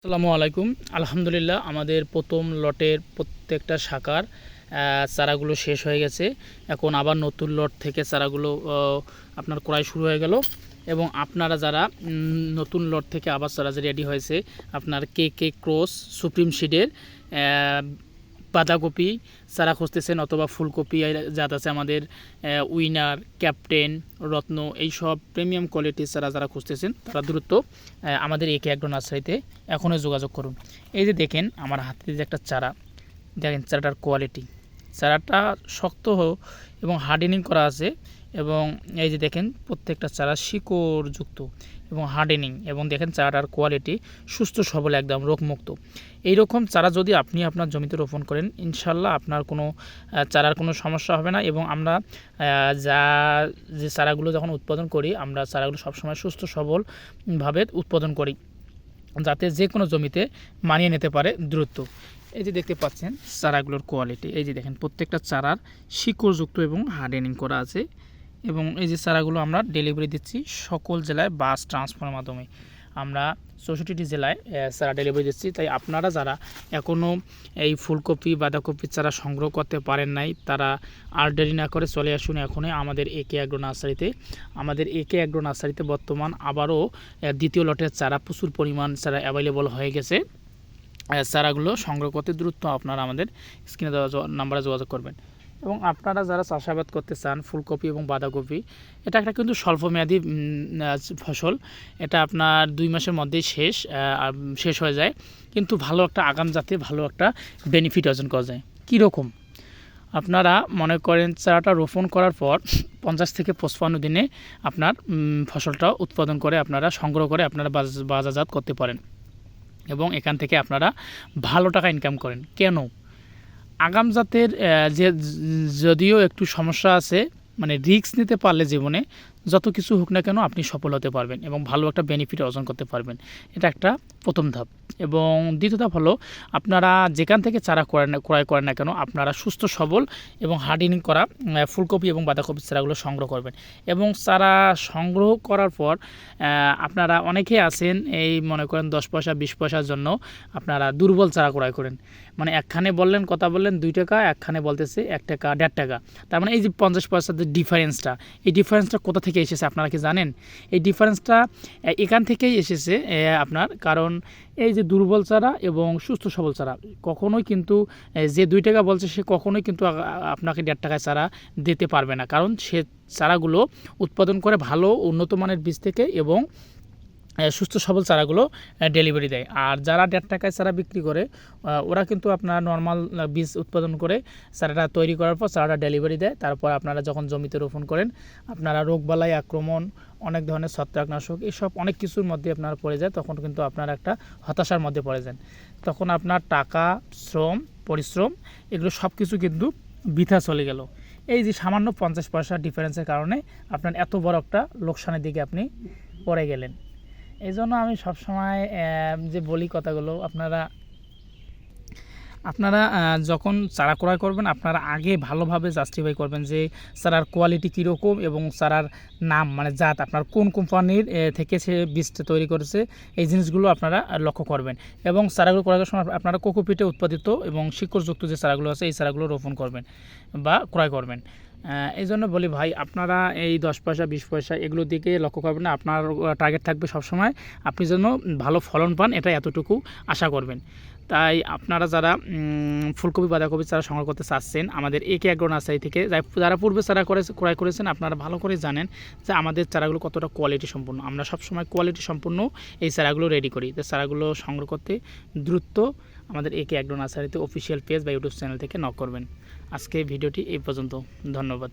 আসসালামু আলাইকুম। আলহামদুলিল্লাহ আমাদের প্রথম লটের প্রত্যেকটা শাখার চারাগুলো শেষ হয়ে গেছে। এখন আবার নতুন লট থেকে চারাগুলো আপনার ক্রয় শুরু হয়ে গেল এবং আপনারা যারা নতুন লট থেকে আবার চারা যে রেডি হয়েছে আপনার কে ক্রস সুপ্রিম সিডের বাঁধাকপি চারা খুঁজতেছেন অথবা ফুলকপি জাত আছে আমাদের উইনার, ক্যাপ্টেন, রত্ন, এই সব প্রিমিয়াম কোয়ালিটির চারা যারা খুঁজতেছেন তারা দ্রুত আমাদের একে অ্যাগ্রো নার্সারিতে এখনই যোগাযোগ করুন। এই যে দেখেন আমার হাতে যে একটা চারা, দেখেন চারাটার কোয়ালিটি, চারাটা শক্ত এবং হার্ডেনিং করা আছে এবং এই যে দেখেন প্রত্যেকটা চারা শিকড়যুক্ত এবং হার্ডেনিং এবং দেখেন চারাটার কোয়ালিটি সুস্থ সবল একদম রোগমুক্ত। এইরকম চারা যদি আপনি আপনার জমিতে রোপণ করেন ইনশাল্লাহ আপনার কোনো চারার কোনো সমস্যা হবে না এবং আমরা যে চারাগুলো যখন উৎপাদন করি আমরা চারাগুলো সবসময় সুস্থ সবলভাবে উৎপাদন করি যাতে যে কোনো জমিতে মানিয়ে নিতে পারে দ্রুত। এই যে দেখতে পাচ্ছেন চারাগুলোর কোয়ালিটি, এই যে দেখেন প্রত্যেকটা চারার শিকড়যুক্ত এবং হার্ডেনিং করা আছে এবং এই যে চারাগুলো আমরা ডেলিভারি দিচ্ছি সকল জেলায় বাস ট্রান্সফারের মাধ্যমে। আমরা 64টি জেলায় চারা ডেলিভারি দিচ্ছি। তাই আপনারা যারা এখনও এই ফুলকপি বাঁধাকপির চারা সংগ্রহ করতে পারেন নাই তারা আর দেরি না করে চলে আসুন এখনই আমাদের একে অ্যাগ্রো নার্সারিতে। আমাদের একে অ্যাগ্রো নার্সারিতে বর্তমান আবারও দ্বিতীয় লটের চারা প্রচুর পরিমাণ চারা অ্যাভেলেবল হয়ে গেছে। চারাগুলো সংগ্রহ করতে দ্রুত আপনারা আমাদের স্ক্রিনে দেওয়া নাম্বারে যোগাযোগ করবেন। এবং আপনারা যারা চাষাবাদ করতে চান ফুলকপি এবং বাঁধাকপি, এটা একটা কিন্তু স্বল্পমেয়াদী ফসল, এটা আপনার 2 মাসের মধ্যেই শেষ হয়ে যায়, কিন্তু ভালো একটা আগাম জাতে ভালো একটা বেনিফিট অর্জন করা যায়। কীরকম আপনারা মনে করেন চারাটা রোপণ করার পর 50 থেকে 55 দিনে আপনার ফসলটা উৎপাদন করে আপনারা সংগ্রহ করে আপনারা বাজারজাত করতে পারেন এবং এখান থেকে আপনারা ভালো টাকা ইনকাম করেন। কেন? আগাম জাতের যদিও একটু সমস্যা আছে, মানে রিস্ক নিতে পারলে জীবনে যত কিছু হোক না কেন আপনি সফল হতে পারবেন এবং ভালো একটা বেনিফিট অর্জন করতে পারবেন। এটা একটা প্রথম ধাপ। এবং দ্বিতীয় ধাপ হলো আপনারা যেখান থেকে চারা ক্রয় করেন না কেন আপনারা সুস্থ সবল এবং হার্ডেনিং করা ফুলকপি এবং বাঁধাকপির চারাগুলো সংগ্রহ করবেন এবং চারা সংগ্রহ করার পর আপনারা অনেকেই আছেন এই মনে করেন 10 পয়সা 20 পয়সার জন্য আপনারা দুর্বল চারা ক্রয় করেন, মানে একখানে বললেন কথা বললেন 2 টাকা, একখানে বলতেছে 1 টাকা 1.5 টাকা, তার মানে এই যে 50 পয়সার যে ডিফারেন্সটা, এই ডিফারেন্সটা কোথা থেকে এসেছে আপনারা কি জানেন? এই ডিফারেন্সটা এখান থেকেই এসেছে আপনার, কারণ এই যে দুর্বল চারা এবং সুস্থ সবল চারা কখনোই কিন্তু যে 2 টাকা বলছে সে কখনোই কিন্তু আপনাকে 1.5 টাকায় চারা দিতে পারবে না, কারণ সে চারাগুলো উৎপাদন করে ভালো উন্নত মানের বীজ থেকে এবং সুস্থ সবল চারাগুলো ডেলিভারি দেয়। আর যারা 1.5 টাকায় চারা বিক্রি করে ওরা কিন্তু আপনার নর্মাল বীজ উৎপাদন করে চারাটা তৈরি করার পর চারাটা ডেলিভারি দেয়। তারপর আপনারা যখন জমিতে রোপণ করেন আপনারা রোগবালাই আক্রমণ, অনেক ধরনের ছত্রাকনাশক, এসব অনেক কিছুর মধ্যে আপনারা পড়ে যায়, তখন কিন্তু আপনারা একটা হতাশার মধ্যে পড়ে যান। তখন আপনার টাকা, শ্রম, পরিশ্রম এগুলো সব কিছু কিন্তু বৃথা চলে গেল। এই যে সামান্য 50 পয়সা ডিফারেন্সের কারণে আপনার এত বড় একটা লোকসানের দিকে আপনি পড়ে গেলেন। এই জন্য আমি সবসময় যে বলি কথাগুলো, আপনারা যখন চারা ক্রয় করবেন আপনারা আগে ভালোভাবে জাস্টিফাই করবেন যে চারার কোয়ালিটি কীরকম এবং চারার নাম মানে জাত আপনার কোন কোম্পানির থেকে সে বীজটা তৈরি করেছে, এই জিনিসগুলো আপনারা লক্ষ্য করবেন এবং চারাগুলো ক্রয় করার সময় আপনারা কোকোপিটে উৎপাদিত এবং শিকড়যুক্ত যে চারাগুলো আছে এই চারাগুলো রোপণ করবেন বা ক্রয় করবেন। এই জন্য বলি ভাই আপনারা এই 10 পয়সা 20 পয়সা এগুলোর দিকে লক্ষ্য করবেন না, আপনার টার্গেট থাকবে সবসময় আপনি যেন ভালো ফলন পান, এটা এতটুকু আশা করবেন। তাই আপনারা যারা ফুলকপি বাঁধাকপি চারা সংগ্রহ করতে চাচ্ছেন আমাদের একে অ্যাগ্রো নার্সারি থেকে, যারা পূর্বে চারা ক্রয় করেছেন আপনারা ভালো করে জানেন যে আমাদের চারাগুলো কতটা কোয়ালিটি সম্পূর্ণ। আমরা সবসময় কোয়ালিটি সম্পূর্ণ এই চারাগুলো রেডি করি। তো চারাগুলো সংগ্রহ করতে দ্রুত আমাদের একে অ্যাগ্রো নার্সারিতে অফিসিয়াল পেজ বা ইউটিউব চ্যানেল থেকে নক করবেন। আজকে ভিডিওটি এই পর্যন্ত, ধন্যবাদ।